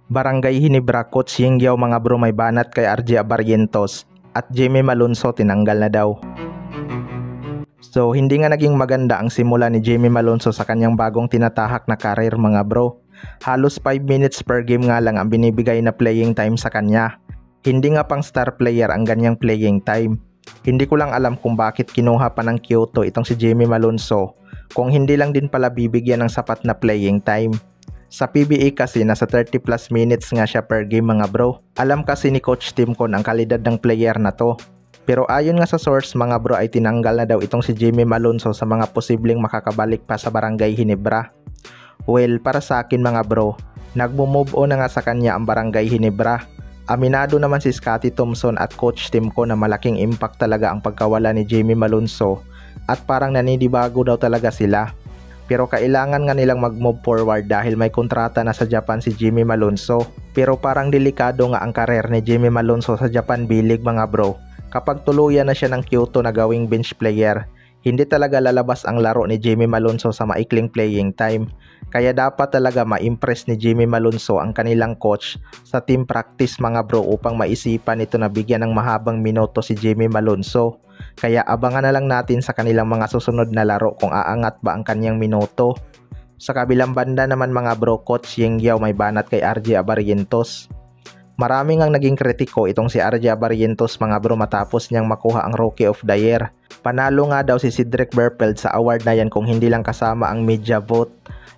Barangay Hinebra coach Yengyaw mga bro may banat kay RJ Abarrientos at Jimmy Malonzo tinanggal na daw. So hindi nga naging maganda ang simula ni Jimmy Malonzo sa kanyang bagong tinatahak na karir mga bro. Halos 5 minutes per game nga lang ang binibigay na playing time sa kanya. Hindi nga pang star player ang ganyang playing time. Hindi ko lang alam kung bakit kinuha pa ng Kyoto itong si Jimmy Malonzo kung hindi lang din pala bibigyan ng sapat na playing time. Sa PBA kasi nasa 30 plus minutes nga siya per game mga bro. Alam kasi ni Coach Timcon ang kalidad ng player na to. Pero ayon nga sa source mga bro ay tinanggal na daw itong si Jimmy Malonzo sa mga posibleng makakabalik pa sa Barangay Hinebra. Well, para sa akin mga bro, nagmo-move on na nga sa kanya ang Barangay Hinebra. Aminado naman si Scottie Thompson at Coach Timcon na malaking impact talaga ang pagkawala ni Jimmy Malonzo at parang naninibago daw talaga sila. Pero kailangan nga nilang mag-move forward dahil may kontrata na sa Japan si Jimmy Malonzo. Pero parang delikado nga ang karir ni Jimmy Malonzo sa Japan B-League mga bro. Kapag tuluyan na siya ng Kyoto na gawing bench player, hindi talaga lalabas ang laro ni Jimmy Malonzo sa maikling playing time. Kaya dapat talaga ma-impress ni Jimmy Malonzo ang kanilang coach sa team practice mga bro upang maisipan ito na bigyan ng mahabang minuto si Jimmy Malonzo. Kaya abangan na lang natin sa kanilang mga susunod na laro kung aangat ba ang kanyang minuto. Sa kabilang banda naman mga bro, Coach Yengyaw may banat kay RJ Abarrientos. Marami ngang naging kritiko itong si RJ Abarrientos mga bro matapos niyang makuha ang Rookie of the Year. Panalo nga daw si Cedric Berpeld sa award na yan kung hindi lang kasama ang media vote.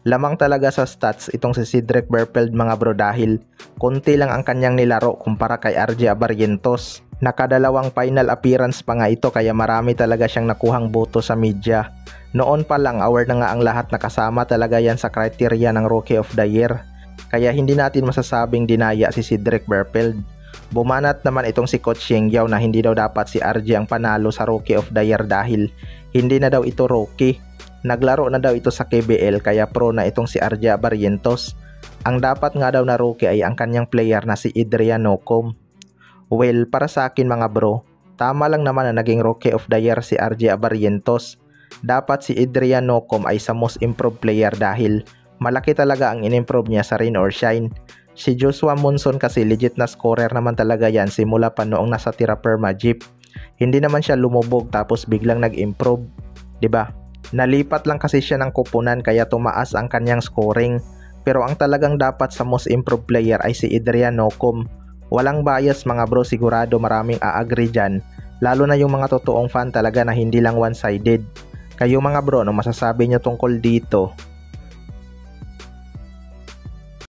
Lamang talaga sa stats itong si Cedric Berpeld mga bro dahil konti lang ang kanyang nilaro kumpara kay RJ Abarrientos. Nakadalawang final appearance pa nga ito kaya marami talaga siyang nakuhang boto sa media. Noon pa lang award na nga ang lahat nakasama talaga yan sa criteria ng Rookie of the Year. Kaya hindi natin masasabing dinaya si Cedric Berpeld. Bumanat naman itong si Coach Yengyaw na hindi daw dapat si RJ ang panalo sa Rookie of the Year dahil hindi na daw ito rookie. Naglaro na daw ito sa KBL kaya pro na itong si RJ Abarrientos. Ang dapat nga daw na rookie ay ang kanyang player na si Adrian Nocom. Well, para sa akin mga bro, tama lang naman na naging Rookie of the Year si RJ Abarrientos. Dapat si Adrian Nocom ay sa most improved player dahil malaki talaga ang in-improve niya sa rain or shine. Si Joshua Monson kasi legit na scorer naman talaga yan simula pa noong nasa Tira Perma Jeep. Hindi naman siya lumubog tapos biglang nag-improve, 'di ba? Nalipat lang kasi siya ng kupunan kaya tumaas ang kanyang scoring. Pero ang talagang dapat sa most improved player ay si Adrian Nocom. Walang bias mga bro, sigurado maraming a-agree dyan. Lalo na yung mga totoong fan talaga na hindi lang one-sided. Kayo mga bro, ano masasabi nyo tungkol dito?